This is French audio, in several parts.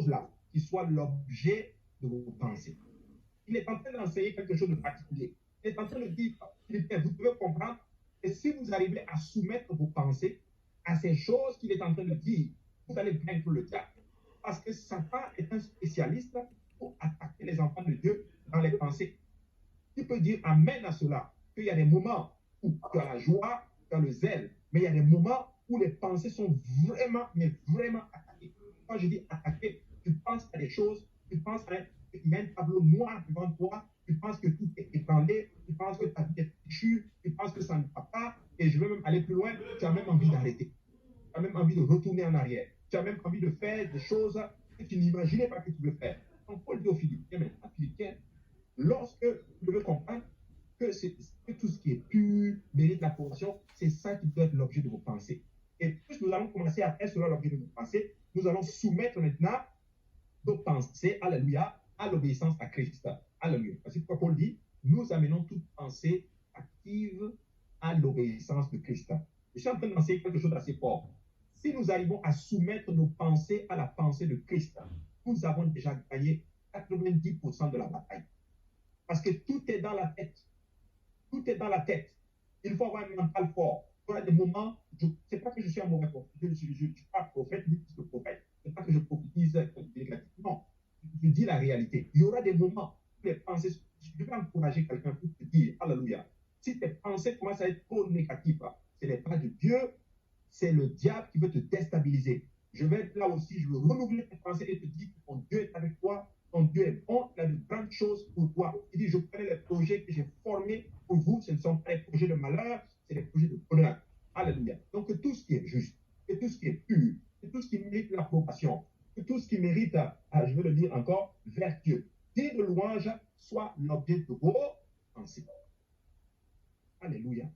choses-là qui soient l'objet de vos pensées. Il est en train d'enseigner quelque chose de particulier. Il est en train de dire, vous devez comprendre que si vous arrivez à soumettre vos pensées à ces choses qu'il est en train de dire, vous allez vaincre le diable. Parce que Satan est un spécialiste pour attaquer les enfants de Dieu dans les pensées. Tu peux dire amen à cela, qu'il y a des moments où tu as la joie, tu as le zèle, mais il y a des moments où les pensées sont vraiment, mais vraiment attaquées. Quand je dis attaquées, tu penses à des choses, tu penses qu'il y a un tableau noir devant toi, tu penses que tout est ébranlé, tu penses que ta vie est fichue, tu penses que ça ne va pas, et je vais même aller plus loin, tu as même envie d'arrêter. Tu as même envie de retourner en arrière. Tu as même envie de faire des choses que tu n'imaginais pas que tu veux faire. Donc, Paul dit aux Philippiens, maintenant, Philippiens, lorsque vous devez comprendre que tout ce qui est pur, mérite l'approbation, c'est ça qui doit être l'objet de vos pensées. Et plus nous allons commencer à faire cela l'objet de vos pensées, nous allons soumettre maintenant nos pensées, alléluia, à l'obéissance à Christ. Alléluia. C'est pourquoi Paul dit, nous amenons toute pensée active à l'obéissance de Christ. Je suis en train d'enseigner quelque chose d'assez fort. Si nous arrivons à soumettre nos pensées à la pensée de Christ, nous avons déjà gagné 90% de la bataille. Parce que tout est dans la tête. Tout est dans la tête. Il faut avoir un mental fort. Il y a des moments, c'est pas que je suis un mauvais prophète, je ne suis pas prophète, ni plus que prophète. C'est pas que je prophétise négativement. Je dis la réalité. Il y aura des moments où les pensées, je vais encourager quelqu'un pour te dire, alléluia, si tes pensées commencent à être trop négatives, ce n'est pas de Dieu, c'est le diable qui veut te déstabiliser. Je vais être là aussi, je veux renouveler tes pensées et te dire que ton Dieu est avec toi, ton Dieu est bon, il a de grandes choses pour toi. Il dit, je connais les projets que j'ai formés pour vous, ce ne sont pas des projets de malheur, c'est des projets de bonheur. Alléluia. Donc, que tout ce qui est juste, que tout ce qui est pur, que tout ce qui mérite l'approbation, que tout ce qui mérite, je vais le dire encore, vertueux, digne de louange, soit l'objet de vos pensées. Alléluia.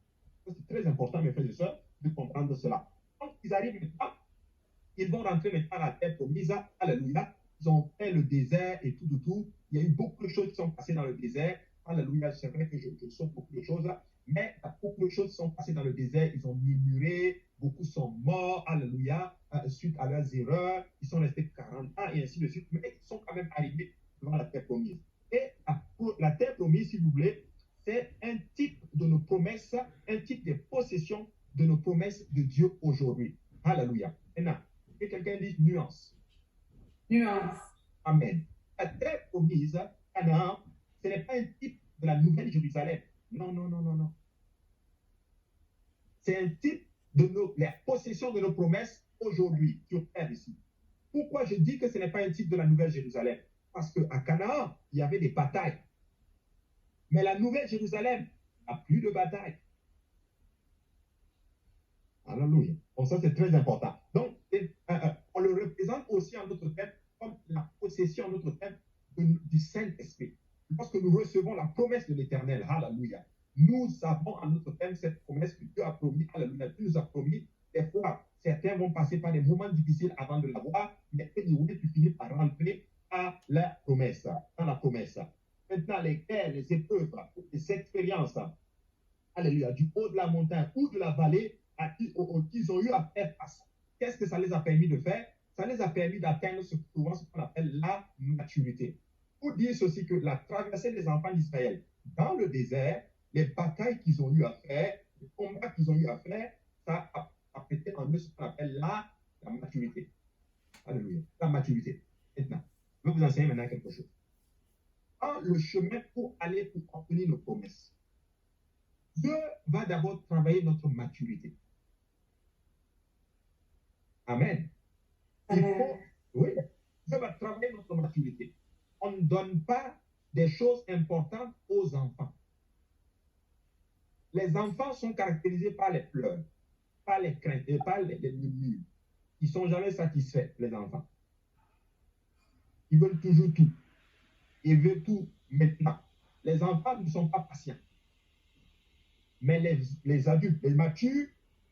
C'est très important, mes frères et sœurs, de comprendre cela. Donc, ils arrivent maintenant, ils vont rentrer maintenant à la terre promise, alléluia. Ils ont fait le désert et tout. Il y a eu beaucoup de choses qui sont passées dans le désert. Alléluia, c'est vrai que je saute beaucoup de choses, mais beaucoup de choses sont passées dans le désert. Ils ont murmuré, beaucoup sont morts, alléluia, suite à leurs erreurs. Ils sont restés 40 ans et ainsi de suite, mais ils sont quand même arrivés devant la terre promise. Et la terre promise, si vous voulez, c'est un type de nos promesses, un type de possession de nos promesses de Dieu aujourd'hui. Alléluia. Maintenant, que quelqu'un dise nuance. Nuance. Amen. La terre promise, Canaan, ce n'est pas un type de la nouvelle Jérusalem. Non. C'est un type de la possession de nos promesses aujourd'hui sur terre ici. Pourquoi je dis que ce n'est pas un type de la nouvelle Jérusalem? Parce qu'à Canaan, il y avait des batailles. Mais la nouvelle Jérusalem n'a plus de bataille. Alléluia. Bon, ça, c'est très important. Donc, on le représente aussi en notre terme comme la possession en notre terme du Saint-Esprit. Lorsque nous recevons la promesse de l'Éternel, alléluia, nous avons en notre terme cette promesse que Dieu a promis, alléluia, Dieu nous a promis. Des fois, certains vont passer par des moments difficiles avant de l'avoir, mais tu finis par rentrer à la promesse, dans la promesse. Maintenant, les guerres, les épreuves, les expériences, alléluia, du haut de la montagne ou de la vallée, qu'ils ont eu à faire face. Qu'est-ce que ça les a permis de faire? Ça les a permis d'atteindre ce qu'on appelle la maturité. Pour dire ceci, que la traversée des enfants d'Israël dans le désert, les batailles qu'ils ont eu à faire, les combats qu'ils ont eu à faire, ça a pété en eux ce qu'on appelle la maturité. Alléluia, la maturité. Maintenant, je vais vous enseigner maintenant quelque chose. Dans le chemin pour aller pour obtenir nos promesses, Dieu va d'abord travailler notre maturité. Amen. Oui, Dieu va travailler notre maturité. On ne donne pas des choses importantes aux enfants. Les enfants sont caractérisés par les pleurs, par les craintes et par les murmures. Ils ne sont jamais satisfaits, les enfants. Ils veulent toujours tout. Ils veulent tout maintenant. Les enfants ne sont pas patients. Mais les adultes, les matures,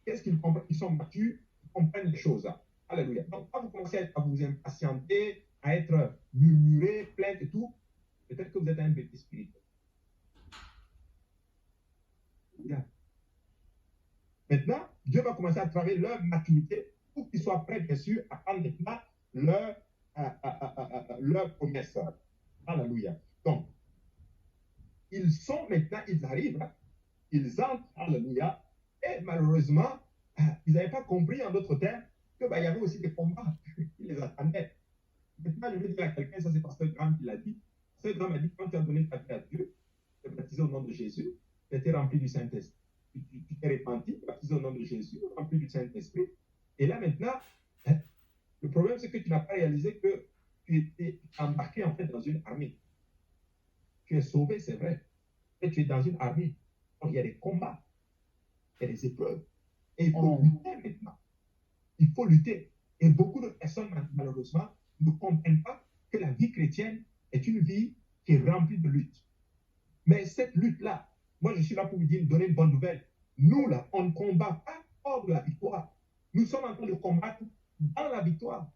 qu'est-ce qu'ils comprennent? Ils sont matures, ils comprennent les choses. Alléluia. Donc, quand vous commencez à vous impatienter, à être murmuré, plainte et tout, peut-être que vous êtes un bébé spirituel. Maintenant, Dieu va commencer à travailler leur maturité pour qu'ils soient prêts, bien sûr, à prendre maintenant leur leur promesse. Alléluia. Donc, ils sont maintenant, ils arrivent, hein, ils entrent, alléluia, et malheureusement, ils n'avaient pas compris en d'autres termes qu'il y avait aussi des combats qui les attendaient. Maintenant, je vais dire à quelqu'un, ça c'est Pasteur Graham qui l'a dit. Pasteur Graham a dit, quand tu as donné ta vie à Dieu, tu es baptisé au nom de Jésus, tu as été rempli du Saint-Esprit. Tu t'es repenti, tu es baptisé au nom de Jésus, rempli du Saint-Esprit. Et là maintenant, le problème c'est que tu n'as pas réalisé que tu es embarqué en fait dans une armée. Tu es sauvé, c'est vrai, mais tu es dans une armée. Donc il y a des combats, il y a des épreuves. Et il faut lutter maintenant. Il faut lutter. Et beaucoup de personnes, malheureusement, ne comprennent pas que la vie chrétienne est une vie qui est remplie de luttes. Mais cette lutte-là, moi je suis là pour vous dire, donner une bonne nouvelle. Nous, là, on ne combat pas hors de la victoire. Nous sommes en train de combattre dans la victoire.